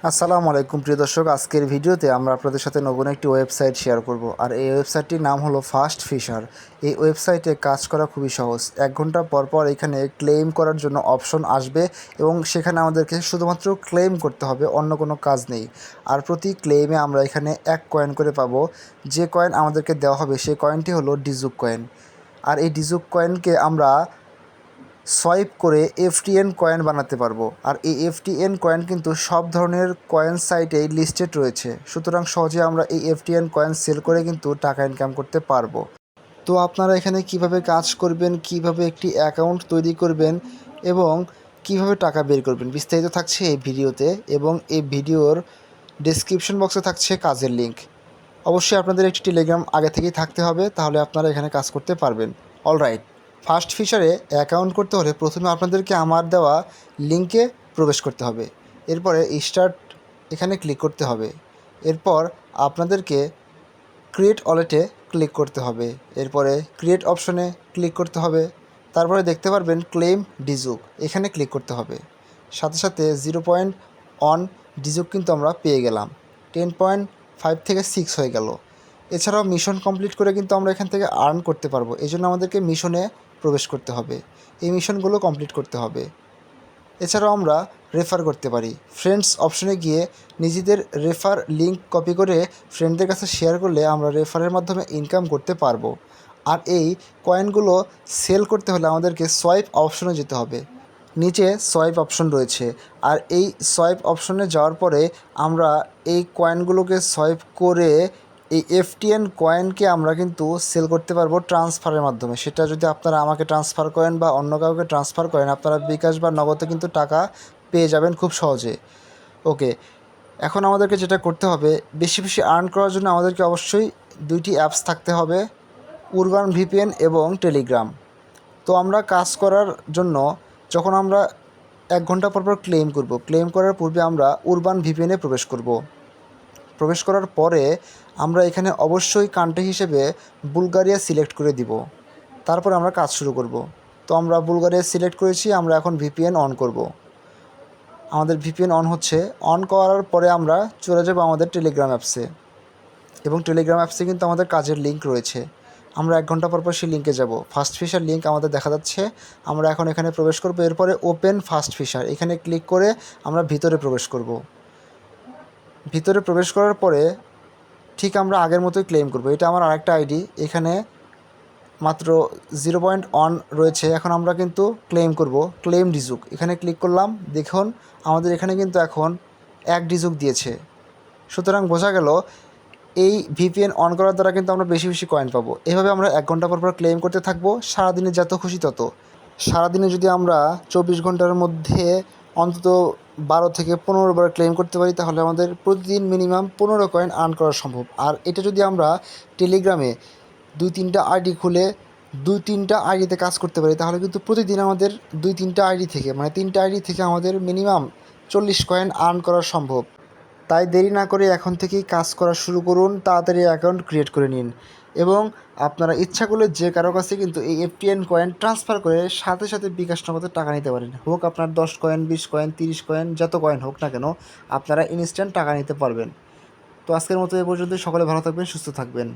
আসসালামু আলাইকুম প্রিয় দর্শক, আজকের ভিডিওতে আমরা আপনাদের সাথে নতুন একটি ওয়েবসাইট শেয়ার করব। আর এই ওয়েবসাইটটির নাম হলো ফাস্ট ফিশার। এই ওয়েবসাইটে কাজ করা খুবই সহজ। 1 ঘন্টা পর পর এখানে ক্লেম করার জন্য অপশন আসবে এবং সেখানে আমাদেরকে শুধুমাত্র ক্লেম করতে হবে, অন্য কোনো কাজ নেই। আর প্রতি ক্লেমে আমরা এখানে 1 কয়েন করে পাবো। যে কয়েন আমাদেরকে দেওয়া হবে সেই কয়েনটি হলো ডিজুক কয়েন। আর এই ডিজুক কয়েনকে আমরা সোয়াইপ করে এফটিএন কয়েন বানাতে পারবো। আর এই এফটিএন কয়েন কিন্তু সব ধরনের কয়েন সাইটেই লিস্টেড রয়েছে, সুতরাং সহজে আমরা এই এফটিএন কয়েন সেল করে কিন্তু টাকা ইনকাম করতে পারবো। তো আপনারা এখানে কিভাবে কাজ করবেন, কিভাবে একটি অ্যাকাউন্ট তৈরি করবেন এবং কিভাবে টাকা বের করবেন বিস্তারিত থাকছে এই ভিডিওতে, এবং এই ভিডিওর ডেসক্রিপশন বক্সে থাকছে কাজের লিঙ্ক। অবশ্যই আপনাদের একটি টেলিগ্রাম আগে থেকেই থাকতে হবে, তাহলে আপনারা এখানে কাজ করতে পারবেন। অলরাইট, ফার্স্ট ফিশারে অ্যাকাউন্ট করতে হলে প্রথমে আপনাদেরকে আমার দেওয়া লিঙ্কে প্রবেশ করতে হবে। এরপরে স্টার্ট এখানে ক্লিক করতে হবে। এরপর আপনাদেরকে ক্রিয়েট ওয়ালেটে ক্লিক করতে হবে। এরপরে ক্রিয়েট অপশনে ক্লিক করতে হবে। তারপরে দেখতে পারবেন ক্লেম ডিজুক, এখানে ক্লিক করতে হবে। সাথে সাথে 0.1 ডিজুক কিন্তু আমরা পেয়ে গেলাম। 10.5 থেকে 6 হয়ে গেল। এছাড়াও মিশন কমপ্লিট করে কিন্তু আমরা এখান থেকে আর্ন করতে পারবো। এই জন্য আমাদেরকে মিশনে প্রবেশ করতে হবে, এই মিশনগুলো কমপ্লিট করতে হবে। এছাড়াও আমরা রেফার করতে পারি। ফ্রেন্ডস অপশনে গিয়ে নিজেদের রেফার লিঙ্ক কপি করে ফ্রেন্ডদের কাছে শেয়ার করলে আমরা রেফারের মাধ্যমে ইনকাম করতে পারবো। আর এই কয়েনগুলো সেল করতে হলে আমাদেরকে সোয়াইপ অপশনে যেতে হবে। নিচে সোয়াইপ অপশন রয়েছে, আর এই সোয়াইপ অপশনে যাওয়ার পরে আমরা এই কয়েনগুলোকে সোয়াইপ করে এই এফটিএন কয়েনকে আমরা কিন্তু সেল করতে পারবো ট্রান্সফারের মাধ্যমে। সেটা যদি আপনারা আমাকে ট্রান্সফার করেন বা অন্য কাউকে ট্রান্সফার করেন, আপনারা বিকাশ বা নগদে কিন্তু টাকা পেয়ে যাবেন খুব সহজে। ওকে, এখন আমাদেরকে যেটা করতে হবে, বেশি বেশি আর্ন করার জন্য আমাদেরকে অবশ্যই 2টি অ্যাপস থাকতে হবে, উরবান ভিপিএন এবং টেলিগ্রাম। তো আমরা কাজ করার জন্য যখন আমরা 1 ঘন্টা পর পর ক্লেম করার পূর্বে আমরা উরবান ভিপিএনে প্রবেশ করব। প্রবেশ করার পরে আমরা এখানে অবশ্যই কান্ট্রি হিসেবে বুলগারিয়া সিলেক্ট করে দিব। তারপরে আমরা কাজ শুরু করব। তো আমরা বুলগারিয়া সিলেক্ট করেছি, আমরা এখন ভিপিএন অন করব। আমাদের ভিপিএন অন হচ্ছে। অন করার পরে আমরা চলে যাব আমাদের টেলিগ্রাম অ্যাপসে, এবং টেলিগ্রাম অ্যাপসে কিন্তু আমাদের কাজের লিঙ্ক রয়েছে। আমরা 1 ঘন্টা পর পর সেই লিঙ্কে যাব। ফার্স্ট ফিশার লিঙ্ক আমাদের দেখা যাচ্ছে। আমরা এখন এখানে প্রবেশ করব। এরপরে ওপেন ফার্স্ট ফিশার এখানে ক্লিক করে আমরা ভিতরে প্রবেশ করব। ভিতরে প্রবেশ করার পরে ঠিক আমরা আগের মতোই ক্লেম করব। এটা আমার আরেকটা আইডি, এখানে মাত্র 0.1 রয়েছে। এখন আমরা কিন্তু ক্লেম করব, ক্লেম ডিজুক এখানে ক্লিক করলাম। দেখুন আমাদের এখানে কিন্তু এখন 1 ডিজুক দিয়েছে। সুতরাং বোঝা গেল এই ভিপিএন অন করার দ্বারা কিন্তু আমরা বেশি বেশি কয়েন পাবো। এভাবে আমরা 1 ঘন্টা পর পর ক্লেম করতে থাকবো, সারাদিনে যত খুশি তত। সারাদিনে যদি আমরা 24 ঘন্টার মধ্যে অন্তত 12 থেকে 15 বার ক্লেম করতে পারি, তাহলে আমাদের প্রতিদিন মিনিমাম 15 কয়েন আর্ন করা সম্ভব। আর এটা যদি আমরা টেলিগ্রামে 2-3টা আইডি খুলে 2-3টা আইডিতে কাজ করতে পারি, তাহলে কিন্তু প্রতিদিন আমাদের 2-3টা আইডি থেকে, মানে 3টা আইডি থেকে আমাদের মিনিমাম 40 কয়েন আর্ন করা সম্ভব। তাই দেরি না করে এখন থেকেই কাজ করা শুরু করুন, তাড়াতাড়ি অ্যাকাউন্ট ক্রিয়েট করে নিন, এবং আপনারা ইচ্ছা করলে যে কারো কাছে কিন্তু এই এফটিএন কয়েন ট্রান্সফার করে সাথে সাথে বিকাশ নগদে টাকা নিতে পারেন। হোক আপনার 10 কয়েন, 20 কয়েন, 30 কয়েন, যত কয়েন হোক না কেন, আপনারা ইনস্ট্যান্ট টাকা নিতে পারবেন। তো আজকের মতো এ পর্যন্ত। সকলে ভালো থাকবেন, সুস্থ থাকবেন।